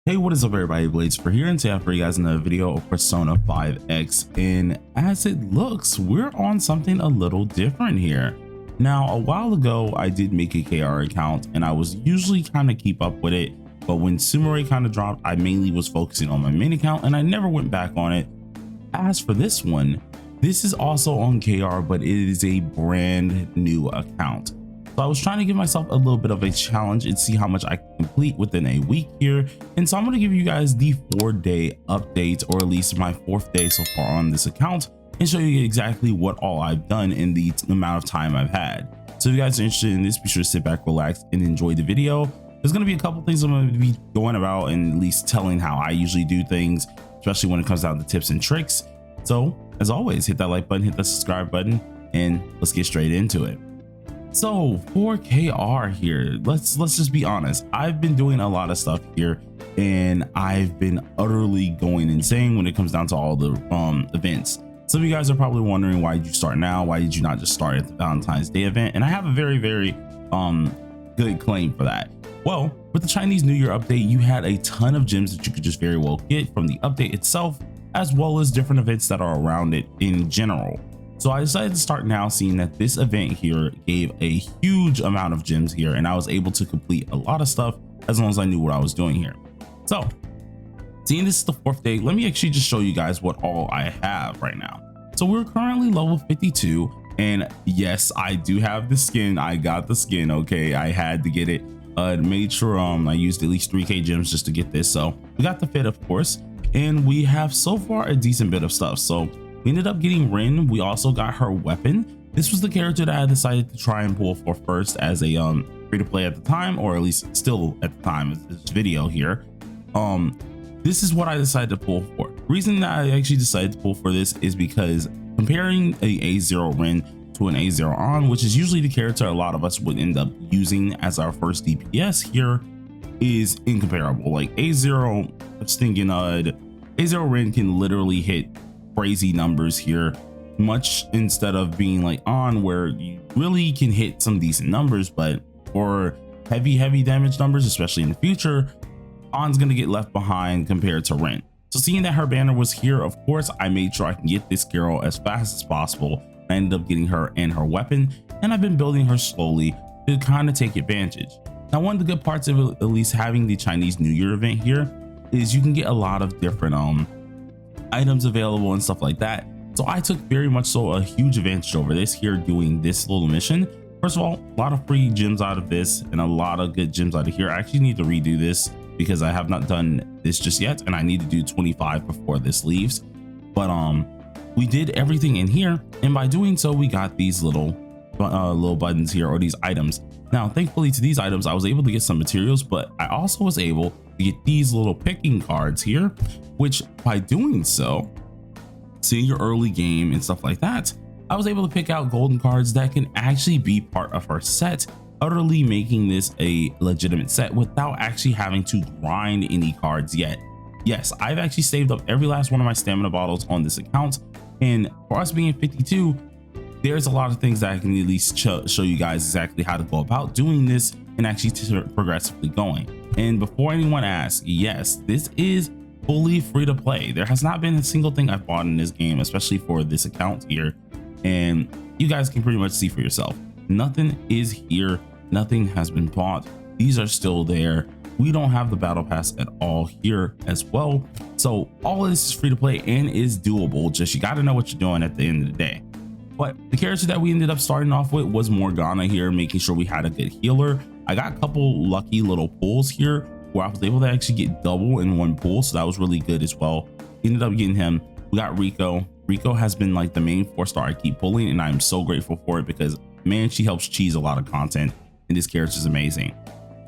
Hey, what is up everybody, Blades for here, and today I have for you guys another video of Persona 5X, and as it looks, we're on something a little different here. Now, a while ago, I did make a KR account, and I was usually kind of keep up with it, but when Sumire kind of dropped, I mainly was focusing on my main account, and I never went back on it. As for this one, this is also on KR, but it is a brand new account. So I was trying to give myself a little bit of a challenge and see how much I can complete within a week here. And so I'm going to give you guys the 4-day update, or at least my 4th day so far on this account, and show you exactly what all I've done in the amount of time I've had. So if you guys are interested in this, be sure to sit back, relax, and enjoy the video. There's going to be a couple things I'm going to be going about and at least telling how I usually do things, especially when it comes down to tips and tricks. So as always, hit that like button, hit the subscribe button, and let's get straight into it. So for KR here, let's just be honest. I've been doing a lot of stuff here, and I've been utterly going insane when it comes down to all the events. Some of you guys are probably wondering, why did you start now? Why did you not just start at the Valentine's Day event? And I have a very good claim for that. Well, with the Chinese New Year update, you had a ton of gems that you could just very well get from the update itself, as well as different events that are around it in general. So I decided to start now, seeing that this event here gave a huge amount of gems here, and I was able to complete a lot of stuff as long as I knew what I was doing here. So seeing this is the 4th day, let me actually just show you guys what all I have right now. So we're currently level 52, and yes, I do have the skin. I got the skin. Okay, I had to get it. Made sure I used at least 3k gems just to get this. So we got the fit, of course, and we have so far a decent bit of stuff. So we ended up getting Rin. We also got her weapon. This was the character that I decided to try and pull for first as a free to play at the time, or at least still at the time of this video here. This is what I decided to pull for. Reason that I actually decided to pull for this is because comparing a A0 Rin to an A0 On, which is usually the character a lot of us would end up using as our first DPS here, is incomparable. Like A0, I was thinking A0 Rin can literally hit crazy numbers here, much instead of being like On, where you really can hit some decent numbers, but for heavy damage numbers, especially in the future, On's gonna get left behind compared to Rin. So seeing that her banner was here, of course I made sure I can get this girl as fast as possible. I ended up getting her and her weapon, and I've been building her slowly to kind of take advantage. Now, one of the good parts of at least having the Chinese New Year event here is you can get a lot of different items available and stuff like that. So I took very much so a huge advantage over this here, doing this little mission. First of all, a lot of free gems out of this and a lot of good gems out of here. I actually need to redo this because I have not done this just yet, and I need to do 25 before this leaves. But we did everything in here, and by doing so we got these little buttons here, or these items. Now thankfully to these items I was able to get some materials, but I also was able to get these little picking cards here, which by doing so, seeing your early game and stuff like that, I was able to pick out golden cards that can actually be part of her set, utterly making this a legitimate set without actually having to grind any cards yet. Yes, I've actually saved up every last one of my stamina bottles on this account, and for us being 52, there's a lot of things that I can at least show you guys exactly how to go about doing this and actually progressively going. And before anyone asks, yes, this is fully free to play. There has not been a single thing I've bought in this game, especially for this account here, and you guys can pretty much see for yourself. Nothing is here, nothing has been bought. These are still there. We don't have the battle pass at all here as well. So all of this is free to play and is doable. Just you got to know what you're doing at the end of the day. But the character that we ended up starting off with was Morgana here, making sure we had a good healer. I got a couple lucky little pulls here where I was able to actually get double in one pull, so that was really good as well. Ended up getting him. We got Rico. Rico has been like the main 4-star I keep pulling, and I'm so grateful for it because man, she helps cheese a lot of content, and this character is amazing.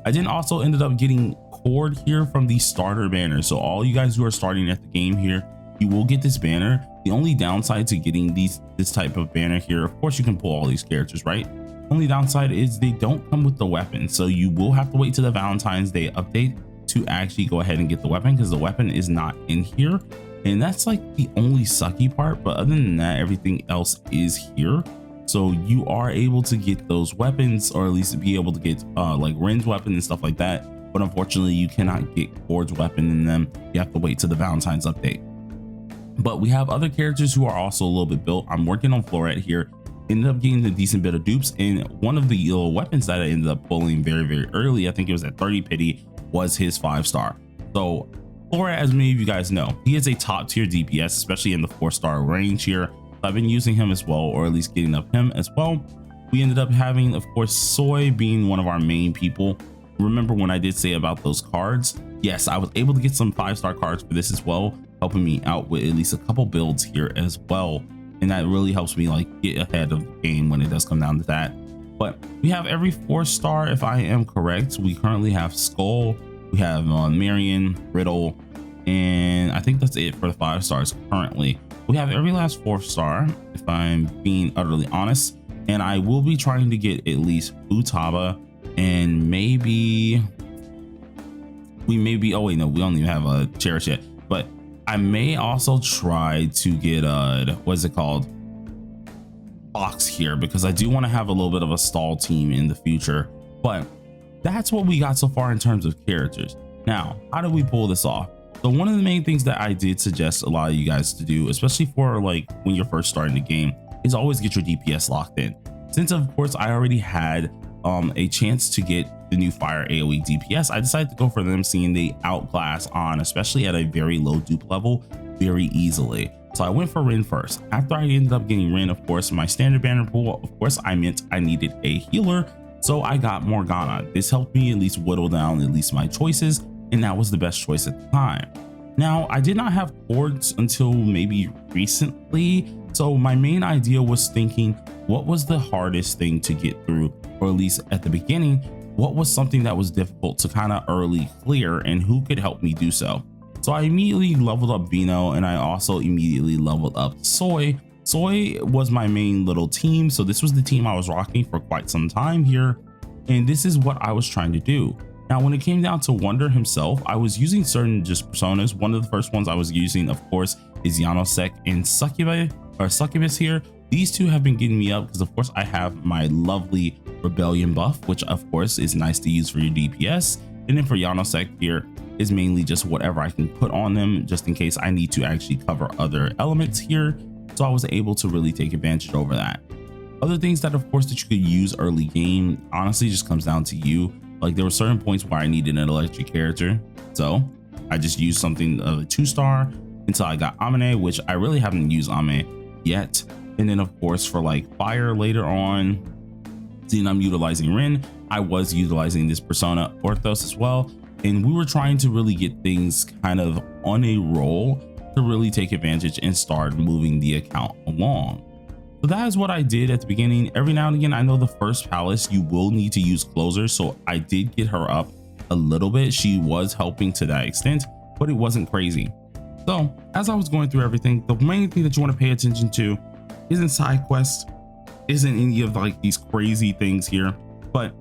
I then also ended up getting Cord here from the starter banner. So all you guys who are starting at the game here, you will get this banner. The only downside to getting this type of banner here, of course you can pull all these characters, right? Only downside is they don't come with the weapon, so you will have to wait to the Valentine's Day update to actually go ahead and get the weapon, because the weapon is not in here, and that's like the only sucky part. But other than that, everything else is here. So you are able to get those weapons, or at least be able to get like Rin's weapon and stuff like that, but unfortunately you cannot get Ford's weapon in them. You have to wait till the Valentine's update. But we have other characters who are also a little bit built. I'm working on Floret here. Ended up getting a decent bit of dupes, and one of the little weapons that I ended up pulling very early, I think it was at 30 pity, was his 5-star. So Floret, as many of you guys know, he is a top tier DPS, especially in the 4-star range here. So I've been using him as well, or at least getting up him as well. We ended up having, of course, Soy being one of our main people. Remember when I did say about those cards? Yes, I was able to get some 5-star cards for this as well, helping me out with at least a couple builds here as well. And that really helps me like get ahead of the game when it does come down to that. But we have every 4-star, if I am correct. We currently have Skull, we have Marion, Riddle, and I think that's it for the 5-stars currently. We have every last 4-star, if I'm being utterly honest. And I will be trying to get at least Futaba, and maybe oh wait, no, we don't even have a Cherish yet, but I may also try to get what's it called, Fox here, because I do want to have a little bit of a stall team in the future. But that's what we got so far in terms of characters. Now, how do we pull this off? So one of the main things that I did suggest a lot of you guys to do, especially for like when you're first starting the game, is always get your DPS locked in. Since of course I already had a chance to get the new fire AoE DPS, I decided to go for them, seeing they outclass on, especially at a very low dupe level, very easily. So I went for Rin first. After I ended up getting Rin, of course, my standard banner pool, of course, I meant I needed a healer, so I got Morgana. This helped me at least whittle down at least my choices, and that was the best choice at the time. Now, I did not have cords until maybe recently, so my main idea was thinking, what was the hardest thing to get through, or at least at the beginning, what was something that was difficult to kind of early clear, and who could help me do so? So I immediately leveled up Vino, and I also immediately leveled up Soy. Soy was my main little team, so this was the team I was rocking for quite some time here, and this is what I was trying to do. Now, when it came down to Wonder himself, I was using certain just personas. One of the first ones I was using, of course, is Yanosek and Succubus here. These two have been getting me up because, of course, I have my lovely Rebellion buff, which, of course, is nice to use for your DPS. And then for Yanosek here is mainly just whatever I can put on them, just in case I need to actually cover other elements here. So I was able to really take advantage over that. Other things that, of course, that you could use early game, honestly, just comes down to you. Like, there were certain points where I needed an electric character, so I just used something of a 2-star until I got Amane, which I really haven't used Amane yet. And then, of course, for like fire later on, seeing I'm utilizing Rin, I was utilizing this persona Orthos as well, and we were trying to really get things kind of on a roll to really take advantage and start moving the account along. So that is what I did at the beginning. Every now and again, I know the first palace you will need to use closers, so I did get her up a little bit. She was helping to that extent, but it wasn't crazy. So as I was going through everything, the main thing that you want to pay attention to isn't side quests, isn't any of like these crazy things here, but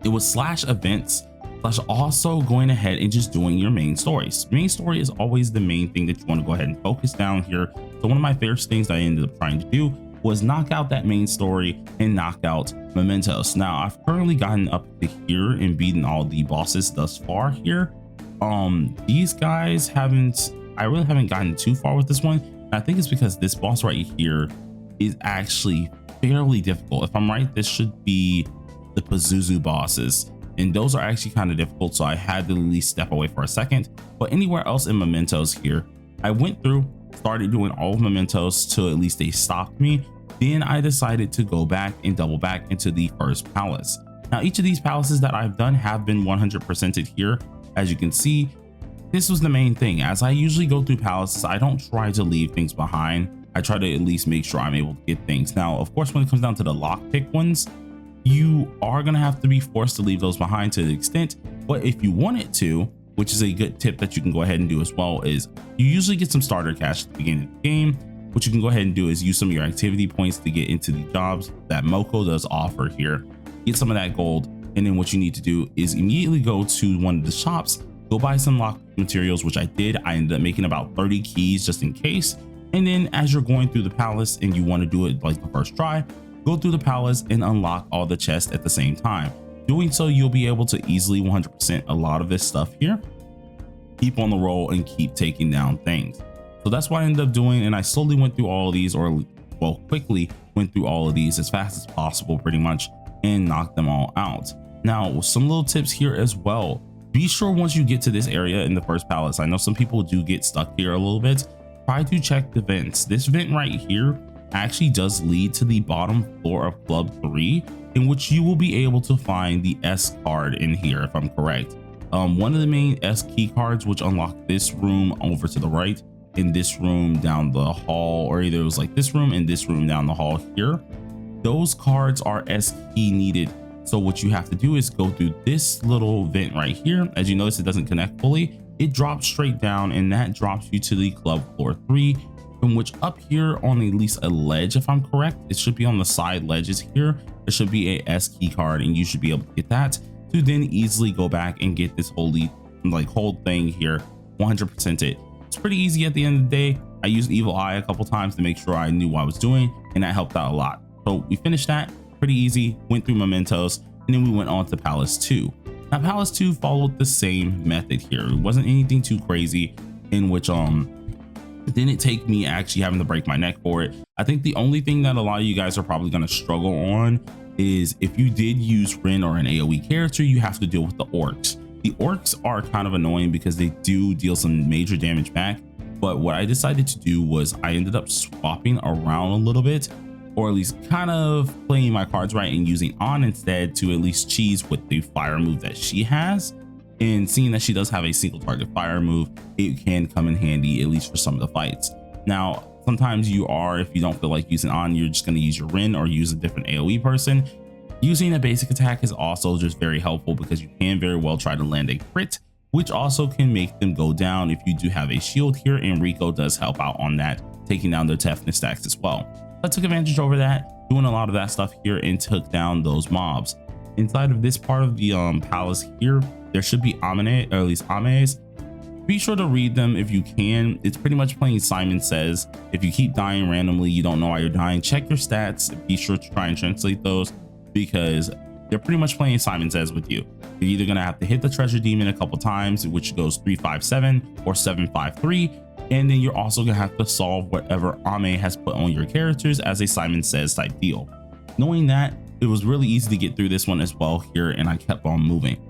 it was slash events slash also going ahead and just doing your main stories. Main story is always the main thing that you want to go ahead and focus down here. So one of my favorite things that I ended up trying to do was knock out that main story and knock out mementos. Now I've currently gotten up to here and beaten all the bosses thus far here. These guys I really haven't gotten too far with this one. And I think it's because this boss right here is actually fairly difficult. If I'm right, this should be the Pazuzu bosses, and those are actually kind of difficult, so I had to at least step away for a second. But anywhere else in mementos here, I went through, started doing all of mementos till at least they stopped me. Then I decided to go back and double back into the first palace. Now each of these palaces that I've done have been 100%ed here. As you can see, this was the main thing. As I usually go through palaces, I don't try to leave things behind. I try to at least make sure I'm able to get things. Now, of course, when it comes down to the lockpick ones, you are going to have to be forced to leave those behind to the extent. But if you wanted to, which is a good tip that you can go ahead and do as well, is you usually get some starter cash at the beginning of the game. What you can go ahead and do is use some of your activity points to get into the jobs that Moko does offer here. Get some of that gold, and then what you need to do is immediately go to one of the shops, go buy some lock materials, which I did. I ended up making about 30 keys just in case. And then as you're going through the palace and you want to do it like the first try, go through the palace and unlock all the chests at the same time. Doing so, you'll be able to easily 100% a lot of this stuff here, keep on the roll and keep taking down things. So that's what I ended up doing, and I slowly went through all of these, or well, quickly went through all of these as fast as possible pretty much, and knocked them all out. Now, some little tips here as well. Be sure once you get to this area in the first palace, I know some people do get stuck here a little bit, try to check the vents. This vent right here actually does lead to the bottom floor of Club 3, in which you will be able to find the S card in here, if I'm correct. One of the main S key cards, which unlock this room over to the right, in this room down the hall, or either it was like this room and this room down the hall here. Those cards are S key needed. So what you have to do is go through this little vent right here. As you notice, it doesn't connect fully. It drops straight down, and that drops you to the club floor 3, from which up here on at least a ledge, if I'm correct, it should be on the side ledges here. There should be a S key card, and you should be able to get that to then easily go back and get this whole thing here, 100% it. It's pretty easy at the end of the day. I used Evil Eye a couple times to make sure I knew what I was doing, and that helped out a lot. So we finished that pretty easy, went through mementos, and then we went on to Palace 2. Now Palace 2 followed the same method here. It wasn't anything too crazy, in which it didn't take me actually having to break my neck for it. I think the only thing that a lot of you guys are probably going to struggle on is if you did use Ren or an AoE character, you have to deal with the orcs. The orcs are kind of annoying because they do deal some major damage back, but what I decided to do was I ended up swapping around a little bit, or at least kind of playing my cards right and using On instead to at least cheese with the fire move that she has. And seeing that she does have a single target fire move, it can come in handy, at least for some of the fights. Now, sometimes if you don't feel like using On, you're just going to use your Ren or use a different AoE person. Using a basic attack is also just very helpful because you can very well try to land a crit, which also can make them go down if you do have a shield here, and Rico does help out on that, taking down their toughness stacks as well. I took advantage over that, doing a lot of that stuff here, and took down those mobs. Inside of this part of the palace here, there should be Amine, or at least Ames. Be sure to read them if you can. It's pretty much playing Simon Says. If you keep dying randomly, you don't know why you're dying, check your stats. Be sure to try and translate those, because they're pretty much playing Simon Says with you. You're either going to have to hit the treasure demon a couple times, which goes 357 or 753. And then you're also going to have to solve whatever Ame has put on your characters as a Simon Says type deal. Knowing that, it was really easy to get through this one as well here, and I kept on moving.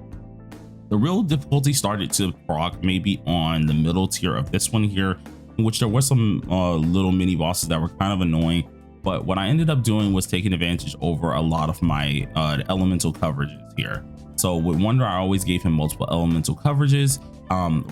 The real difficulty started to proc maybe on the middle tier of this one here, in which there were some little mini bosses that were kind of annoying. But what I ended up doing was taking advantage over a lot of my elemental coverages here. So with Wonder, I always gave him multiple elemental coverages.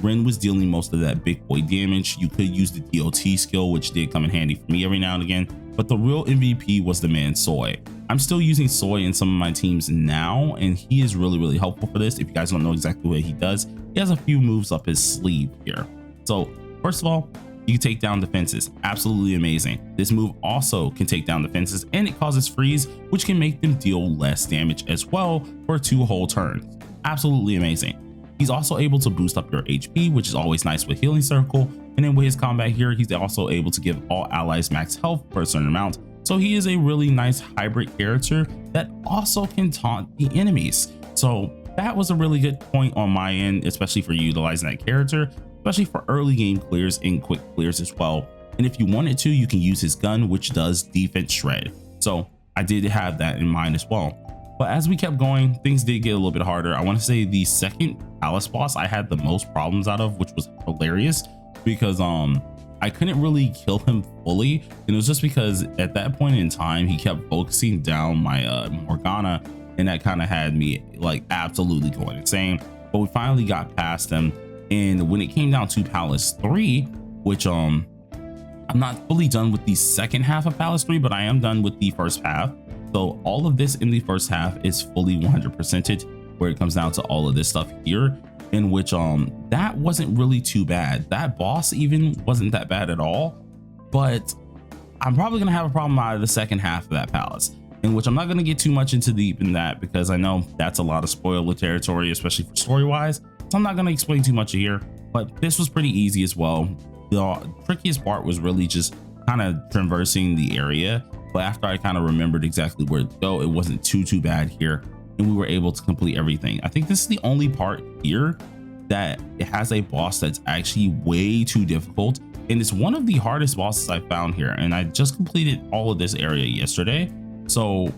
Ren was dealing most of that big boy damage. You could use the DOT skill, which did come in handy for me every now and again. But the real MVP was the man Soy. I'm still using Soy in some of my teams now, and he is really, really helpful for this. If you guys don't know exactly what he does, he has a few moves up his sleeve here. So first of all, you can take down defenses. Absolutely amazing. This move also can take down defenses, and it causes freeze, which can make them deal less damage as well for 2 whole turns. Absolutely amazing. He's also able to boost up your HP, which is always nice with Healing Circle. And then with his combat here, he's also able to give all allies max health for a certain amount. So he is a really nice hybrid character that also can taunt the enemies. So that was a really good point on my end, especially for utilizing that character, especially for early game clears and quick clears as well. And if you wanted to, you can use his gun, which does defense shred. So I did have that in mind as well. But as we kept going, things did get a little bit harder. I want to say the second palace boss I had the most problems out of, which was hilarious because I couldn't really kill him fully. And it was just because at that point in time, he kept focusing down my Morgana, and that kind of had me like absolutely going insane. But we finally got past him. And when it came down to Palace 3, which I'm not fully done with the second half of Palace 3, but I am done with the first half. So all of this in the first half is fully 100%ed, where it comes down to all of this stuff here, in which that wasn't really too bad. That boss even wasn't that bad at all, but I'm probably gonna have a problem out of the second half of that palace, in which I'm not gonna get too much into deep in that because I know that's a lot of spoiler territory, especially for story wise. So I'm not gonna explain too much here, but this was pretty easy as well. The trickiest part was really just kind of traversing the area. But after I kind of remembered exactly where to go, it wasn't too bad here. and we were able to complete everything. I think this is the only part here that it has a boss that's actually way too difficult, and it's one of the hardest bosses I found here, and I just completed all of this area yesterday. So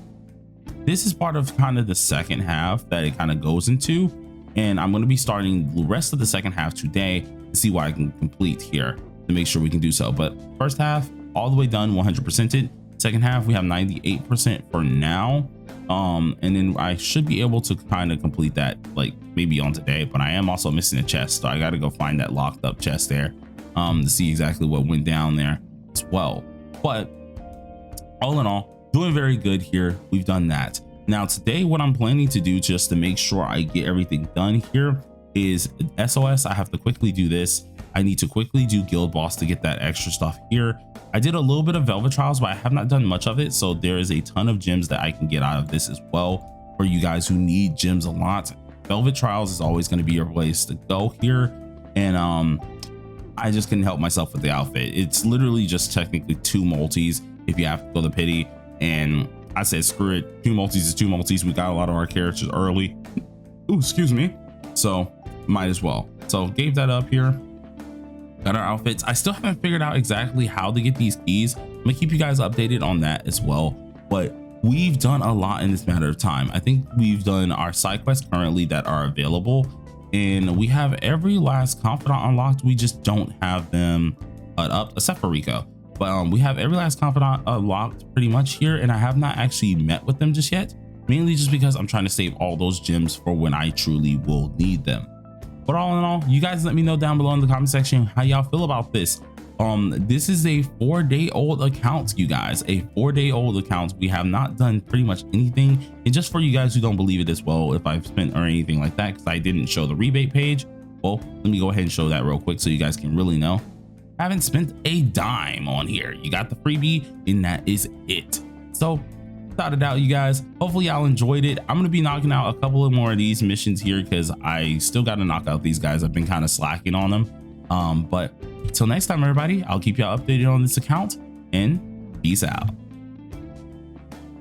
this is part of kind of the second half that it kind of goes into, and I'm going to be starting the rest of the second half today to see what I can complete here to make sure we can do so. But first half all the way done, 100%ed. Second half we have 98% for now, and then I should be able to kind of complete that like maybe on today. But I am also missing a chest, so I got to go find that locked up chest there to see exactly what went down there as well. But all in all, doing very good here. We've done that. Now today what I'm planning to do, just to make sure I get everything done here, is SOS. I have to quickly do this. I need to quickly do guild boss to get that extra stuff here. I did a little bit of velvet trials, but I have not done much of it, so there is a ton of gems that I can get out of this as well. For you guys who need gems a lot, velvet trials is always going to be your place to go here. And I just couldn't help myself with the outfit. It's literally just technically 2 multis if you have to go the pity, and I said screw it, 2 multis is 2 multis. We got a lot of our characters early. Ooh, excuse me. So might as well. So gave that up here. Got our outfits. I still haven't figured out exactly how to get these keys. I'm gonna keep you guys updated on that as well. But we've done a lot in this matter of time. I think we've done our side quests currently that are available, and we have every last confidant unlocked. We just don't have them up, except for Rico. But we have every last confidant unlocked pretty much here, and I have not actually met with them just yet, mainly just because I'm trying to save all those gems for when I truly will need them. But all in all, you guys let me know down below in the comment section how y'all feel about this. This is a 4-day-old account, you guys, a 4-day-old account. We have not done pretty much anything. And just for you guys who don't believe it as well, if I've spent or anything like that, because I didn't show the rebate page, well, let me go ahead and show that real quick so you guys can really know. I haven't spent a dime on here. You got the freebie, and that is it. So thought it out, you guys. Hopefully y'all enjoyed it. I'm gonna be knocking out a couple of more of these missions here because I still got to knock out these guys. I've been kind of slacking on them. But till next time, everybody, I'll keep y'all updated on this account, and peace out.